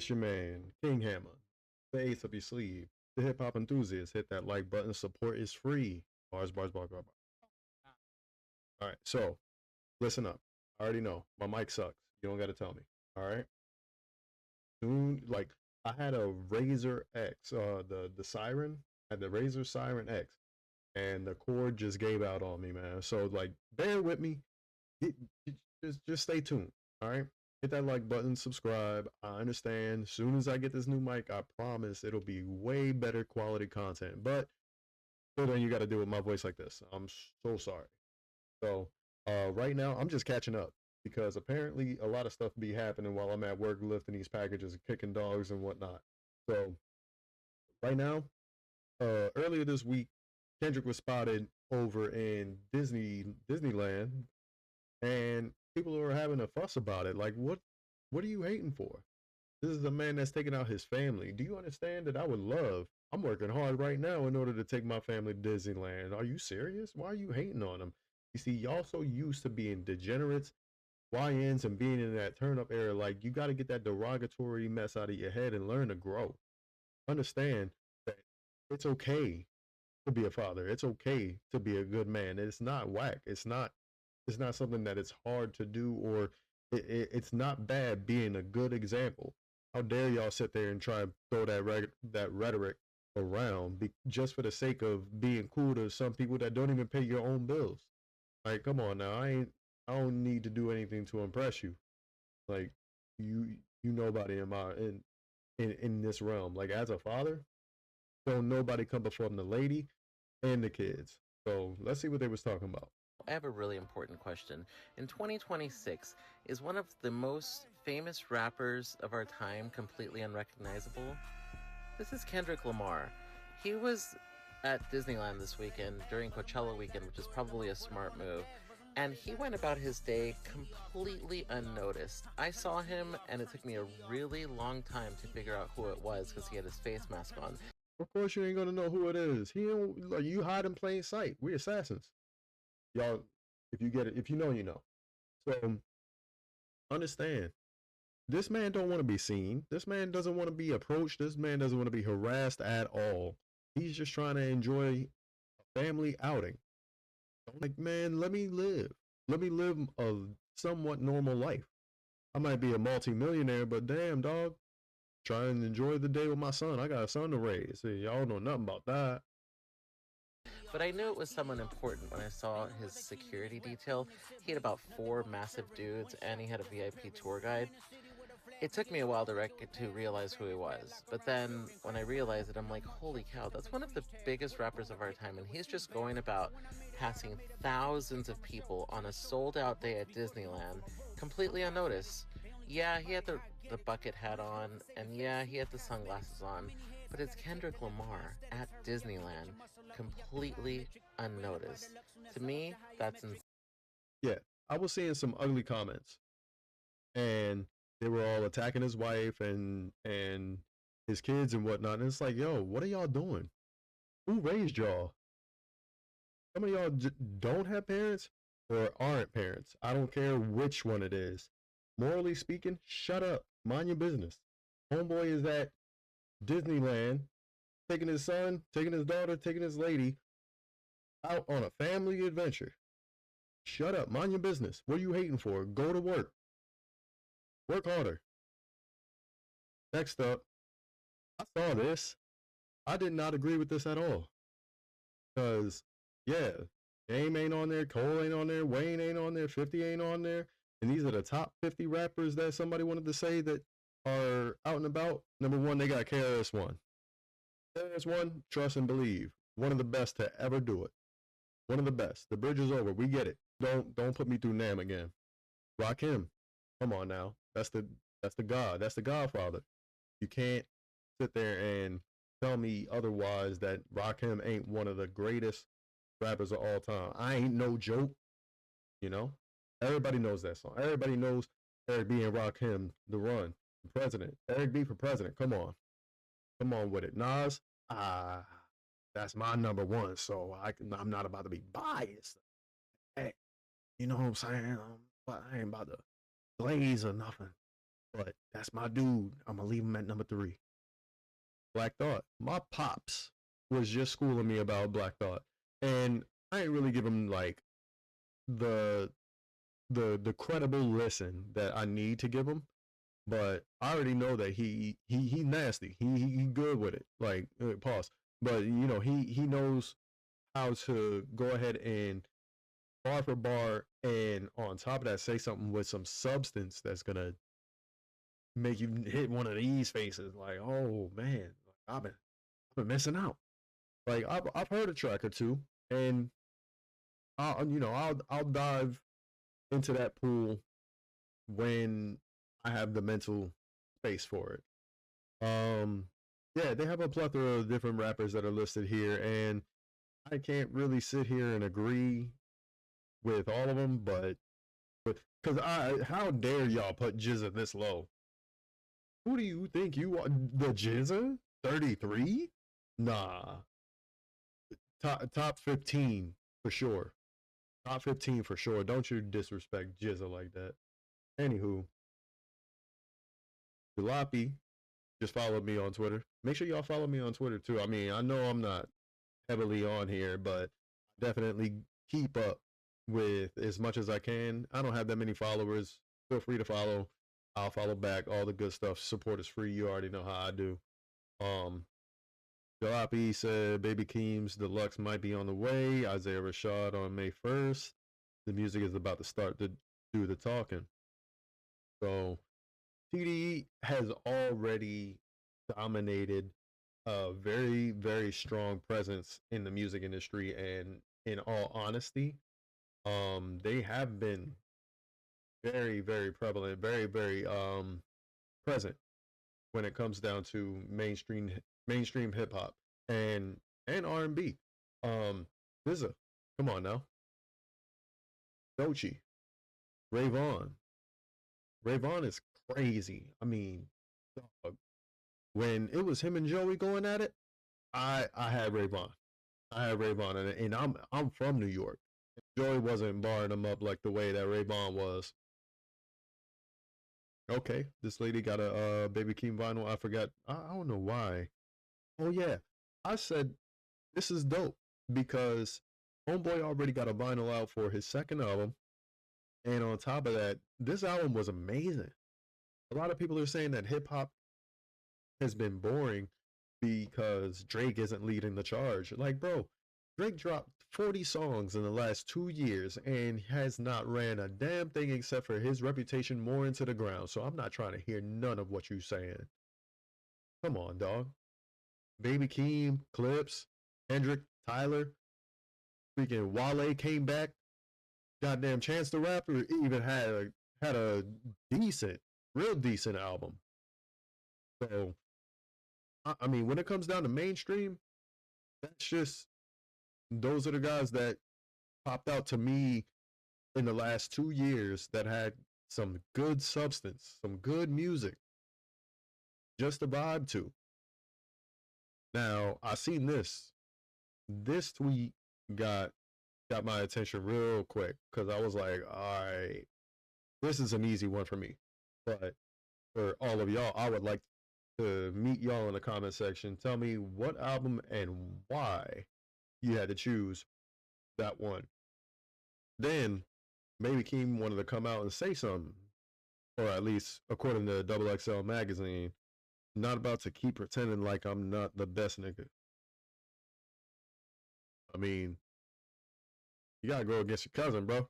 It's your man, King Hammer, the ace up your sleeve. The hip hop enthusiast, hit that like button. Support is free. Bars, bars, bars, bars. All right, so listen up. I already know my mic sucks. You don't got to tell me. All right. Soon, like I had a Razor X, the Siren, I had the Razor Siren X, and the cord just gave out on me, man. So like, bear with me. It, just stay tuned. All right. Hit that like button, subscribe. I understand. As soon as I get this new mic, I promise it'll be way better quality content. But till then, you got to deal with my voice like this. I'm so sorry. So right now, I'm just catching up because apparently a lot of stuff be happening while I'm at work lifting these packages and kicking dogs and whatnot. So right now, earlier this week, Kendrick was spotted over in Disneyland, and people were having a fuss about it. Like, what are you hating for? This is a man that's taking out his family. Do you understand that I would love? I'm working hard right now in order to take my family to Disneyland. Are you serious? Why are you hating on him? You see, y'all so used to being degenerates, YNs, and being in that turn up era. Like, you got to get that derogatory mess out of your head and learn to grow. Understand that it's okay to be a father. It's okay to be a good man. It's not whack. It's not something that it's hard to do, or it's not bad being a good example. How dare y'all sit there and try and throw that rhetoric around just for the sake of being cool to some people that don't even pay your own bills? Like, come on now, I don't need to do anything to impress you. Like, you nobody in this realm. Like, as a father, don't nobody come before the lady and the kids. So let's see what they was talking about. I have a really important question. In 2026, is one of the most famous rappers of our time completely unrecognizable? This is Kendrick Lamar. He was at Disneyland this weekend during Coachella weekend, which is probably a smart move. And he went about his day completely unnoticed. I saw him, and it took me a really long time to figure out who it was because he had his face mask on. Of course, you ain't gonna know who it is. He don't, like, you hide in plain sight. We assassins, y'all. If you get it, if you know, you know. So understand, this man don't want to be seen. This man doesn't want to be approached. This man doesn't want to be harassed at all. He's just trying to enjoy a family outing. I'm like, man, let me live. Let me live a somewhat normal life. I might be a multi-millionaire, but damn, dog, try and enjoy the day with my son. I got a son to raise. See, y'all know nothing about that. But I knew it was someone important when I saw his security detail. He had about 4 massive dudes, and he had a VIP tour guide. It took me a while to realize who he was. But then when I realized it, I'm like, holy cow, that's one of the biggest rappers of our time. And he's just going about passing thousands of people on a sold out day at Disneyland completely unnoticed. Yeah, he had the bucket hat on, and yeah, he had the sunglasses on. But it's Kendrick Lamar at Disneyland, completely unnoticed. To me, that's insane. Yeah, I was seeing some ugly comments, and they were all attacking his wife and his kids and whatnot. And it's like, yo, what are y'all doing? Who raised y'all? Some of y'all don't have parents or aren't parents. I don't care which one it is. Morally speaking, shut up. Mind your business. Homeboy is at Disneyland, taking his son, taking his daughter, taking his lady out on a family adventure. Shut up. Mind your business. What are you hating for? Go to work. Work harder. Next up, I saw this. I did not agree with this at all. Because, yeah, Game ain't on there, Cole ain't on there, Wayne ain't on there, 50 ain't on there. And these are the top 50 rappers that somebody wanted to say that are out and about. Number one, they got KRS-One. KRS-One, trust and believe. One of the best to ever do it. One of the best. The bridge is over. We get it. Don't put me through Nam again. Rakim. Come on now. That's the God. That's the Godfather. You can't sit there and tell me otherwise that Rakim ain't one of the greatest rappers of all time. I ain't no joke, you know? Everybody knows that song. Everybody knows Eric B and Rakim, The Run, the President. Eric B for President. Come on. Come on with it. Nas, that's my number one, so I'm not about to be biased. Hey, you know what I'm saying? I ain't about to glaze or nothing. but that's my dude. I'm gonna leave him at number 3. Black Thought. My pops was just schooling me about Black Thought, and I ain't really give him like the the credible listen that I need to give him. But I already know that he nasty. He good with it. Like pause. But you know he knows how to go ahead and bar for bar, and on top of that, say something with some substance that's gonna make you hit one of these faces. Like, oh man, I've been missing out. Like I've heard a track or two, and I'll dive into that pool when I have the mental space for it. Yeah, they have a plethora of different rappers that are listed here, and I can't really sit here and agree with all of them, but because how dare y'all put Jizza this low? Who do you think you are? The Jizza 33? Nah, top 15 for sure. Top 15 for sure. Don't you disrespect Jizza like that. Anywho, Jalopy just followed me on Twitter. Make sure y'all follow me on Twitter too. I mean, I know I'm not heavily on here, but definitely keep up with as much as I can. I don't have that many followers. Feel free to follow. I'll follow back. All the good stuff. Support is free. You already know how I do. Um, Jalapi said Baby Keem's Deluxe might be on the way. Isaiah Rashad on May 1st. The music is about to start to do the talking. So TDE has already dominated a very, very strong presence in the music industry, and in all honesty, they have been very, very prevalent, very, very present when it comes down to mainstream hip hop and R&B. RZA, come on now, Doechii, Rayvon. Rayvon is crazy. I mean, dog, when it was him and Joey going at it, I had Rayvon. I had Rayvon, and I'm from New York. Joey wasn't barring him up like the way that Rayvon was. Okay, this lady got a Baby Keem vinyl. I forgot. I don't know why. Oh yeah, I said this is dope because Homeboy already got a vinyl out for his second album, and on top of that, this album was amazing. A lot of people are saying that hip hop has been boring because Drake isn't leading the charge. Like, bro, Drake dropped 40 songs in the last 2 years and has not ran a damn thing except for his reputation more into the ground. So I'm not trying to hear none of what you saying. Come on, dog. Baby Keem, Clips, Kendrick, Tyler, freaking Wale came back. Goddamn Chance the Rapper even had a decent, real decent album. So I mean, when it comes down to mainstream, that's just those are the guys that popped out to me in the last 2 years that had some good substance, some good music, just to vibe to. Now, I seen this. This tweet got got my attention real quick because I was like, all right, this is an easy one for me. But for all of y'all, I would like to meet y'all in the comment section. Tell me what album and why you had to choose that one. Then maybe Keem wanted to come out and say something, or at least according to Double XL magazine, not about to keep pretending like I'm not the best nigga. I mean, you gotta go against your cousin, bro.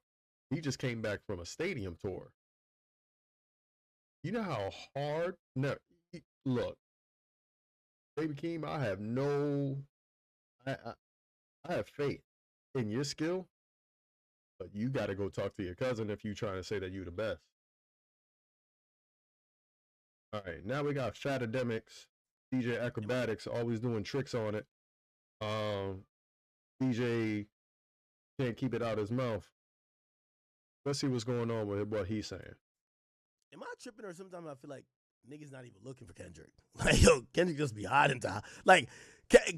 He just came back from a stadium tour. You know how hard? No, look, Baby Keem, I have no, I I have faith in your skill, but you got to go talk to your cousin if you trying to say that you the best. All right, now we got Fatademics, DJ Acrobatics, always doing tricks on it. Um, DJ can't keep it out his mouth. Let's see what's going on with what he's saying. Am I tripping or sometimes I feel like niggas not even looking for Kendrick? Like, yo, Kendrick just be hiding time. Like,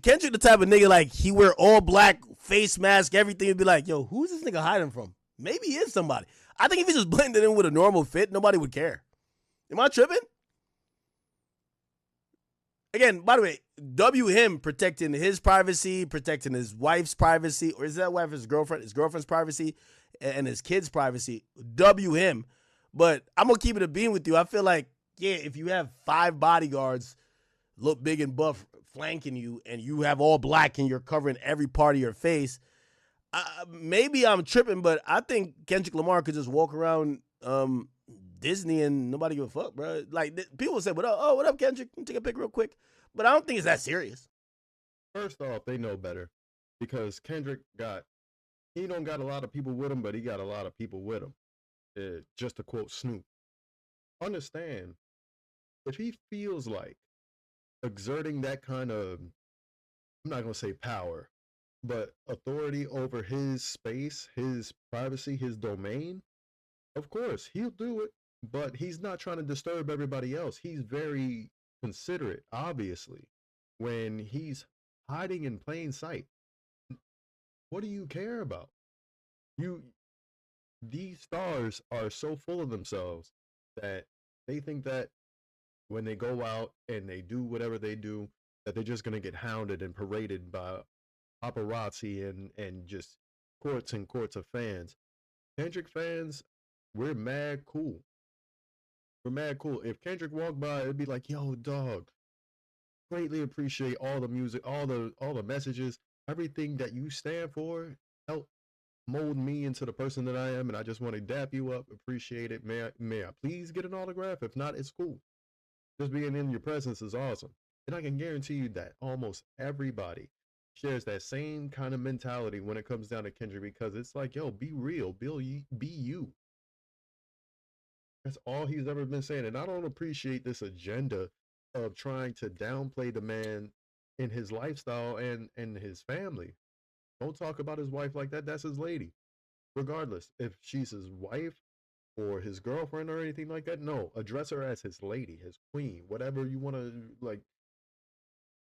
Kendrick the type of nigga, like, he wear all black, face mask, everything, and be like, yo, who's this nigga hiding from? Maybe he is somebody. I think if he just blended in with a normal fit, nobody would care. Am I tripping? Again, by the way, him protecting his privacy, protecting his wife's privacy, or is that wife his girlfriend's privacy, and his kid's privacy. Him. But I'm gonna keep it a beam with you. I feel like, yeah, if you have 5 bodyguards, look big and buff, flanking you, and you have all black and you're covering every part of your face, maybe I'm tripping, but I think Kendrick Lamar could just walk around Disney and nobody give a fuck, bro. Like people say, "What up? Oh, what up, Kendrick? Take a pic real quick." But I don't think it's that serious. First off, they know better because Kendrick he don't got a lot of people with him, but he got a lot of people with him. Just to quote Snoop, understand if he feels like exerting that kind of, I'm not gonna say power, but authority over his space, his privacy, his domain, of course he'll do it. But he's not trying to disturb everybody else. He's very considerate, obviously, when he's hiding in plain sight. What do you care about? You These stars are so full of themselves that they think that when they go out and they do whatever they do, that they're just gonna get hounded and paraded by paparazzi and just courts and courts of fans. Kendrick fans, we're mad cool. We're mad cool. If Kendrick walked by, it'd be like, yo, dog, greatly appreciate all the music, all the messages, everything that you stand for. Help mold me into the person that I am, and I just want to dap you up. Appreciate it. May I please get an autograph? If not, it's cool. Just being in your presence is awesome. And I can guarantee you that almost everybody shares that same kind of mentality when it comes down to Kendrick, because it's like, yo, be real, be you. That's all he's ever been saying. And I don't appreciate this agenda of trying to downplay the man in his lifestyle and his family. Don't talk about his wife like that. That's his lady. Regardless if she's his wife or his girlfriend or anything like that, no, address her as his lady, his queen, whatever you want to like.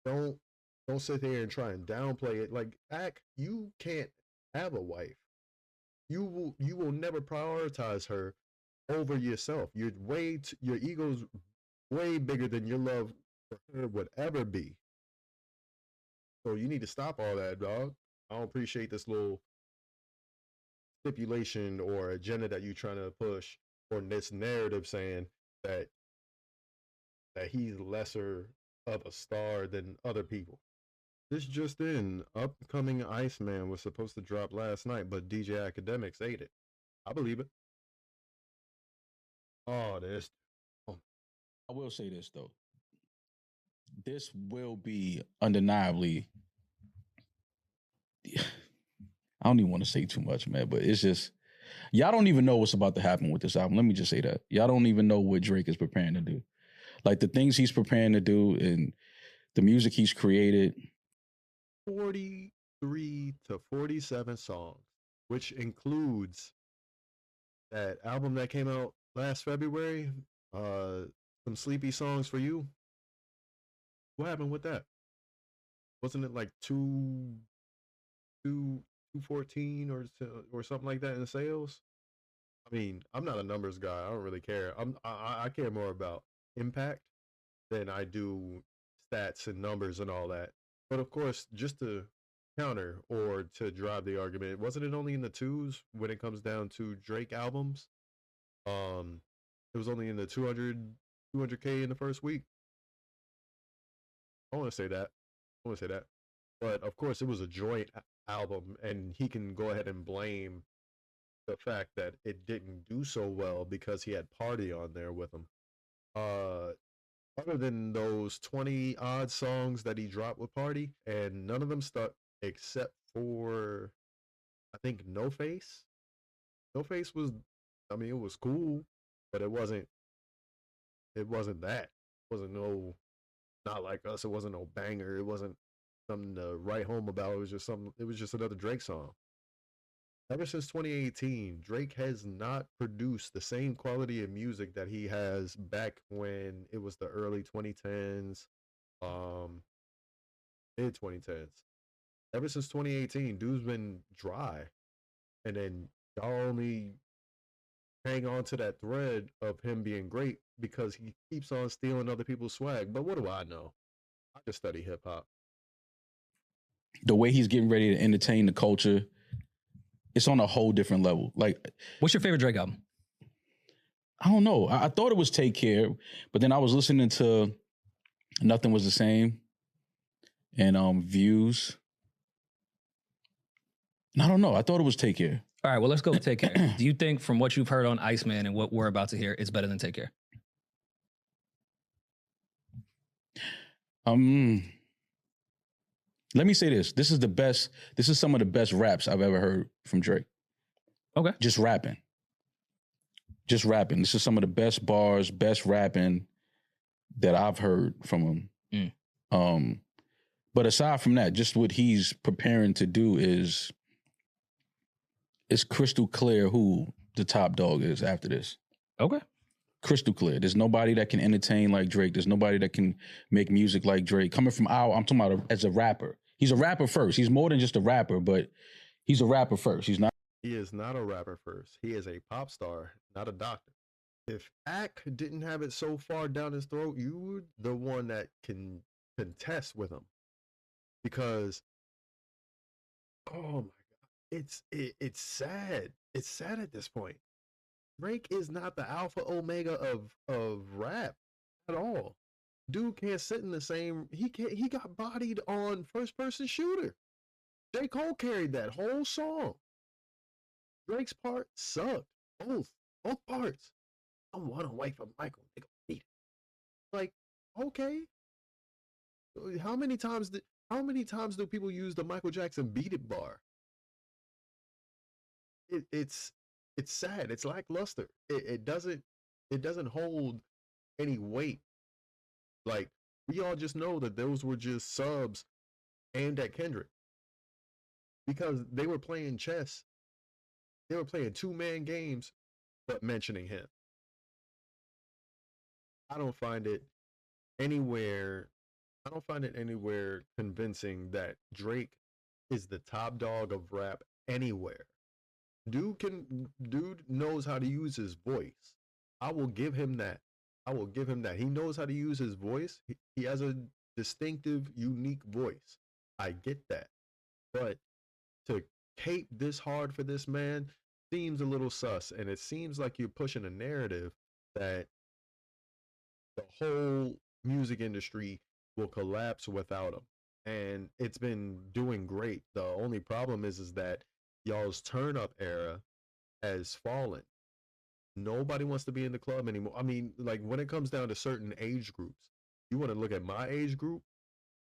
Don't don't sit there and try and downplay it. Like, act, you can't have a wife. You will never prioritize her over yourself. Your ego's way bigger than your love for her would ever be. So you need to stop all that, dog. I don't appreciate this little stipulation or agenda that you're trying to push, or this narrative saying that he's lesser of a star than other people. This just in, upcoming Iceman was supposed to drop last night, but DJ Academics ate it. I believe it. Oh, this. Oh, I will say this though. This will be undeniably. I don't even want to say too much, man, but it's just y'all don't even know what's about to happen with this album. Let me just say that. Y'all don't even know what Drake is preparing to do. Like the things he's preparing to do and the music he's created. 43 to 47 songs, which includes that album that came out last February, some sleepy songs for you. What happened with that? Wasn't it like 214 or something like that in sales? I mean, I'm not a numbers guy. I don't really care. I care more about impact than I do stats and numbers and all that. But of course, just to counter or to drive the argument, wasn't it only in the twos when it comes down to Drake albums? It was only in the 200K in the first week. I want to say that. I want to say that. But of course, it was a joint album, and he can go ahead and blame the fact that it didn't do so well because he had Party on there with him. Uh, Other than those 20 odd songs that he dropped with Party, and none of them stuck except for, I think, No Face. No Face was, I mean, it was cool, but it wasn't that. It wasn't no, not like us. It wasn't no banger. It wasn't something to write home about. It was just another Drake song. Ever since 2018, Drake has not produced the same quality of music that he has back when it was the early 2010s, um, mid 2010s. Ever since 2018, dude's been dry. And then y'all only hang on to that thread of him being great because he keeps on stealing other people's swag. But what do I know? I just study hip hop. The way he's getting ready to entertain the culture, it's on a whole different level. Like, what's your favorite Drake album? I don't know. I thought it was Take Care, but then I was listening to Nothing Was the Same and Views. And I don't know. I thought it was Take Care. All right, well, let's go with Take Care. Do you think from what you've heard on Iceman and what we're about to hear, it's better than Take Care? Let me say this. This is some of the best raps I've ever heard from Drake. Okay. Just rapping. This is some of the best bars, best rapping that I've heard from him. But aside from that, just what he's preparing to do is it's crystal clear who the top dog is after this. Okay. Crystal clear. There's nobody that can entertain like Drake. There's nobody that can make music like Drake. Coming from I'm talking about as a rapper. He's a rapper first. He's more than just a rapper, but he's a rapper first. He is not a rapper first. He is a pop star, not a doctor. If Ack didn't have it so far down his throat, you were the one that can contest with him. Because, oh my God, it's sad. It's sad at this point. Drake is not the alpha omega of rap at all. Dude can't sit in the same. He got bodied on First Person Shooter. J. Cole carried that whole song. Drake's part sucked. Both parts. I want away from Michael. They gonna beat it. Like, okay. How many times do people use the Michael Jackson "Beat It" bar? It's sad. It's lackluster. It doesn't hold any weight. Like, we all just know that those were just subs aimed at Kendrick because they were playing chess. They were playing two-man games, but mentioning him. I don't find it anywhere convincing that Drake is the top dog of rap anywhere. Dude knows how to use his voice. I will give him that. He knows how to use his voice. He has a distinctive, unique voice. I get that. But to cape this hard for this man seems a little sus, and it seems like you're pushing a narrative that the whole music industry will collapse without him. And it's been doing great. The only problem is that y'all's turn up era has fallen. Nobody wants to be in the club anymore. I mean, like, when it comes down to certain age groups, you want to look at my age group,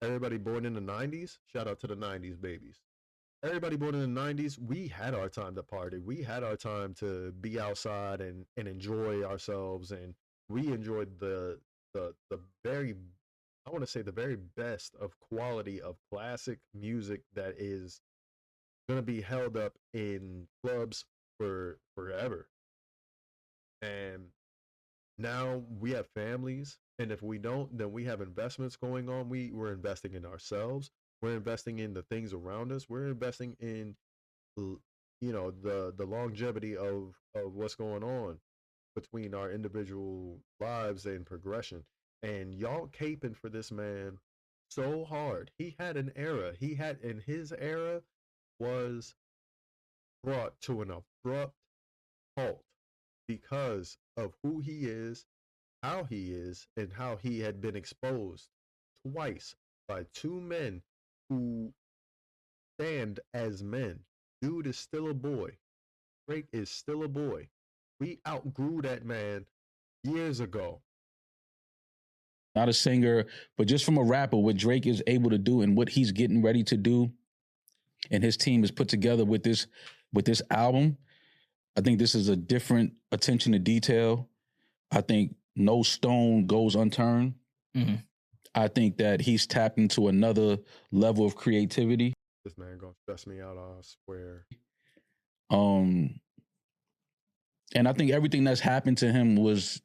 everybody born in the 90s, shout out to the 90s babies. Everybody born in the 90s, we had our time to party. We had our time to be outside and enjoy ourselves. And we enjoyed the very, I want to say the very best of quality of classic music that is going to be held up in clubs for forever. And now we have families, and if we don't, then we have investments going on. We're investing in ourselves. We're investing in the things around us. We're investing in, the longevity of what's going on between our individual lives and progression. And y'all caping for this man so hard. He had an era. And his era was brought to an abrupt halt because of who he is, how he is, and how he had been exposed twice by two men who stand as men. Dude is still a boy. Drake is still a boy. We outgrew that man years ago. Not a singer, but just from a rapper, what Drake is able to do and what he's getting ready to do, and his team is put together with this album. I think this is a different attention to detail. I think no stone goes unturned. Mm-hmm. I think that he's tapped into another level of creativity. This man gonna stress me out, I swear. And I think everything that's happened to him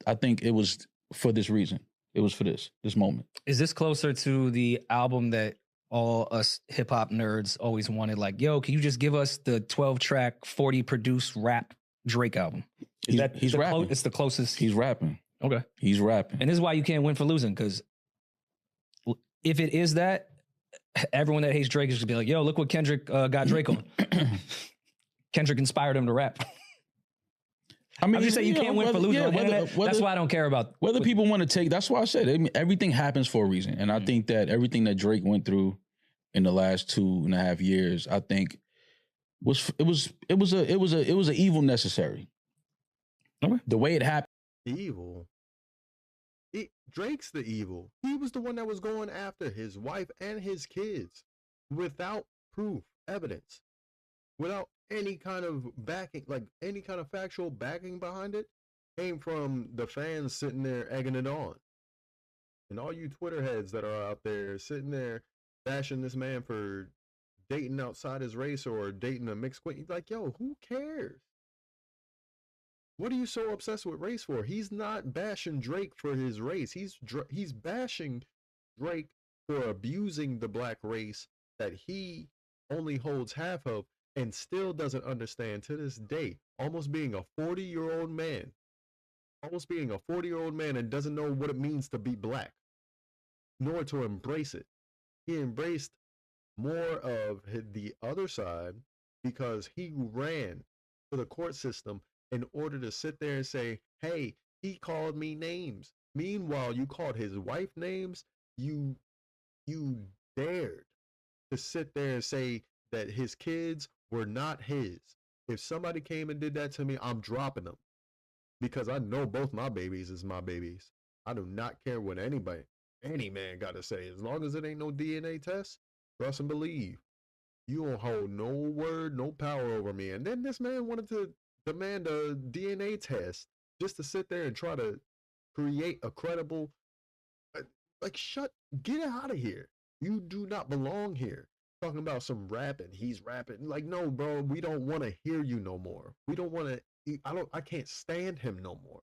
I think it was for this reason. It was for this moment. Is this closer to the album that all us hip hop nerds always wanted? Like, yo, can you just give us the 12-track, 40 produced rap Drake album? He's rapping. It's the closest. He's rapping. Okay. He's rapping. And this is why you can't win for losing, because if it is that, everyone that hates Drake is going to be like, yo, look what Kendrick got Drake on. Kendrick inspired him to rap. I mean, I'm just saying you can't win for losing on the internet. That's why I don't care about whether people want to take. That's why I said everything happens for a reason, and I think that everything that Drake went through in the last 2.5 years, I think was an evil necessary. Okay. The way it happened. Evil. Drake's the evil. He was the one that was going after his wife and his kids without proof, evidence, without any kind of backing, like any kind of factual backing behind it. Came from the fans sitting there egging it on. And all you Twitter heads that are out there sitting there bashing this man for dating outside his race or dating a mixed queen. Like, yo, who cares? What are you so obsessed with race for? He's not bashing Drake for his race. He's bashing Drake for abusing the black race that he only holds half of and still doesn't understand to this day. Almost being a 40-year-old man. Almost being a 40-year-old man and doesn't know what it means to be black, nor to embrace it. He embraced more of the other side because he ran to the court system in order to sit there and say, hey, he called me names. Meanwhile, you called his wife names. You dared to sit there and say that his kids were not his. If somebody came and did that to me, I'm dropping them. Because I know both my babies is my babies. I do not care what any man got to say. As long as it ain't no DNA test, trust and believe. You don't hold no word, no power over me. And then this man wanted to demand a DNA test just to sit there and try to create a credible, get out of here. You do not belong here. Talking about some rapping, he's rapping. Like, no, bro, we don't want to hear you no more. We don't want to, I can't stand him no more.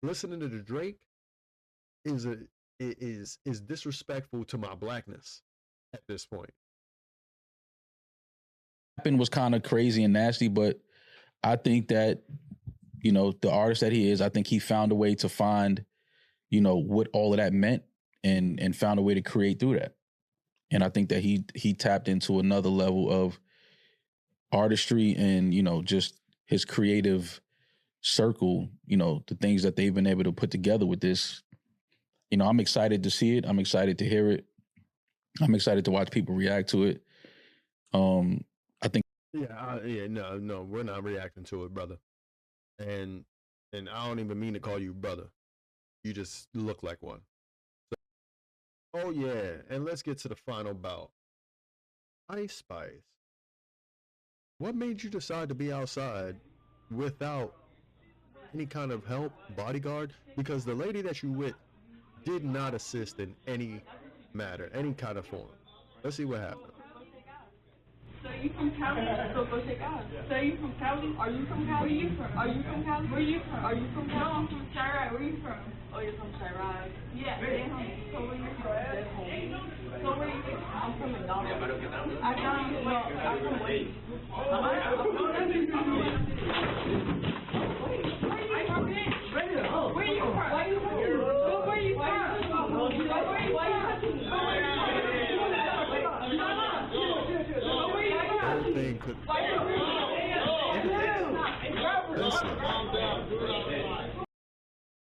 Listening to the Drake is disrespectful to my blackness at this point. Was kind of crazy and nasty, but I think that, the artist that he is, I think he found a way to find, what all of that meant and found a way to create through that. And I think that he tapped into another level of artistry and, just his creative circle, the things that they've been able to put together with this. I'm excited to see it. I'm excited to hear it. I'm excited to watch people react to it. I think. No, we're not reacting to it, brother. And I don't even mean to call you brother. You just look like one. So, oh yeah, and let's get to the final bout. Ice Spice. What made you decide to be outside without any kind of help, bodyguard? Because the lady that you with did not assist in any matter, any kind of form. Let's see what happened. So you from Cali? So go check out. So you from Cali? Are you from Cali? Where you from? Are you from Cali? Where you from? Are you from Cali? No, I'm from Chiraq. Where you from? Oh, you're from Chiraq. Yeah. So where you from? So where you from? I'm from McDonald's. I got you. No, I'm from Wade. Where you from? Where you from? Where you Could...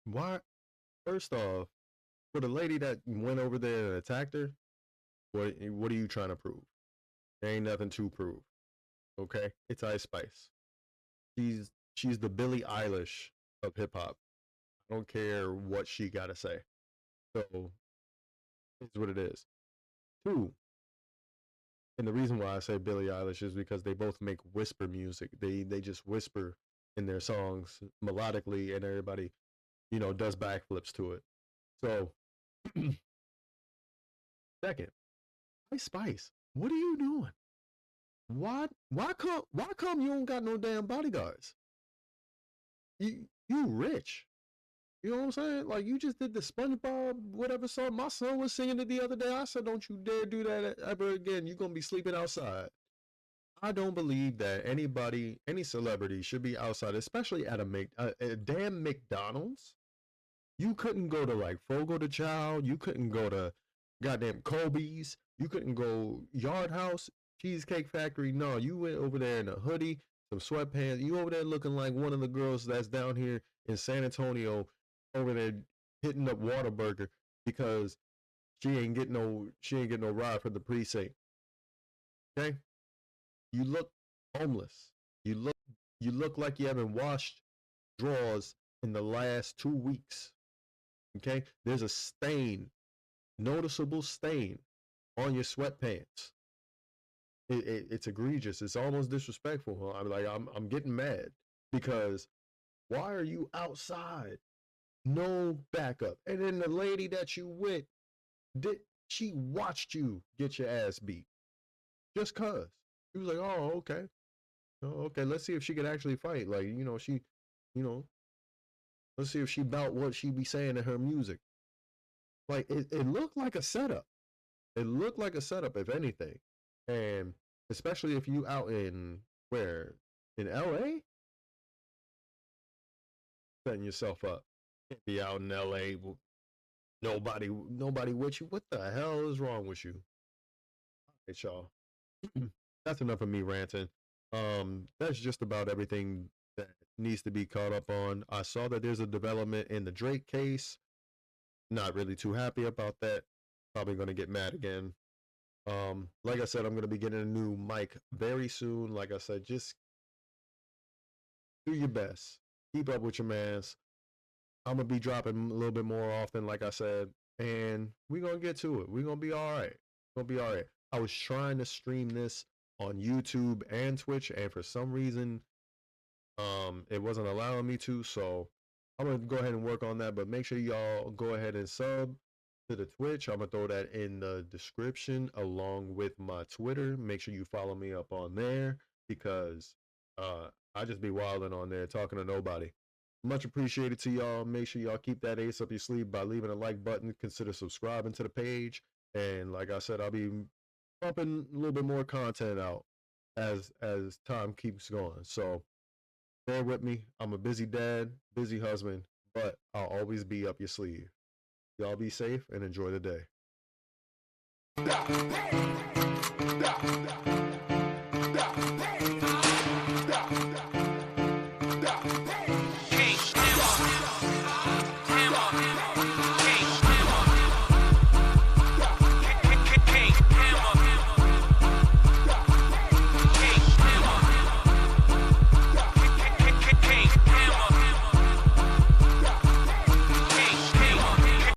Why? First off, for the lady that went over there and attacked her, what are you trying to prove? There ain't nothing to prove. Okay, it's Ice Spice. She's the Billie Eilish of hip hop. I don't care what she gotta say. So it's what it is. Two. And the reason why I say Billie Eilish is because they both make whisper music. They just whisper in their songs melodically, and everybody, does backflips to it. So, second, Ice Spice, what are you doing? Why come you don't got no damn bodyguards? You rich. You know what I'm saying? Like, you just did the SpongeBob whatever song. My son was singing it the other day. I said, don't you dare do that ever again. You're going to be sleeping outside. I don't believe that anybody, any celebrity should be outside, especially at a damn McDonald's. You couldn't go to like Fogo de Chao. You couldn't go to goddamn Kobe's. You couldn't go Yard House, Cheesecake Factory. No, you went over there in a hoodie, some sweatpants. You over there looking like one of the girls that's down here in San Antonio over there hitting up Whataburger because she ain't getting no ride for the precinct. Okay? You look homeless. You look like you haven't washed drawers in the last 2 weeks. Okay? There's a stain, noticeable stain on your sweatpants. It's egregious. It's almost disrespectful. I'm getting mad because why are you outside? No backup. And then the lady that you with, she watched you get your ass beat just cause. She was like, oh, okay. Oh, okay, let's see if she could actually fight. Like, let's see if she about what she be saying in her music. Like, it looked like a setup. It looked like a setup, if anything. And especially if you out in, where? In LA? Setting yourself up. Can't be out in LA. Nobody with you. What the hell is wrong with you? All right, y'all. That's enough of me ranting. That's just about everything that needs to be caught up on. I saw that there's a development in the Drake case. Not really too happy about that. Probably gonna get mad again. Like I said, I'm gonna be getting a new mic very soon. Like I said, just do your best. Keep up with your mans. I'm gonna be dropping a little bit more often, like I said, and we're gonna get to it. We're gonna be all right. Gonna be all right. I was trying to stream this on YouTube and Twitch, and for some reason, it wasn't allowing me to. So I'm gonna go ahead and work on that. But make sure y'all go ahead and sub to the Twitch. I'm gonna throw that in the description along with my Twitter. Make sure you follow me up on there because I just be wilding on there talking to nobody. Much appreciated to y'all. Make sure y'all keep that ace up your sleeve by leaving a like button. Consider subscribing to the page. And like I said, I'll be pumping a little bit more content out as time keeps going. So bear with me. I'm a busy dad, busy husband, but I'll always be up your sleeve. Y'all be safe and enjoy the day.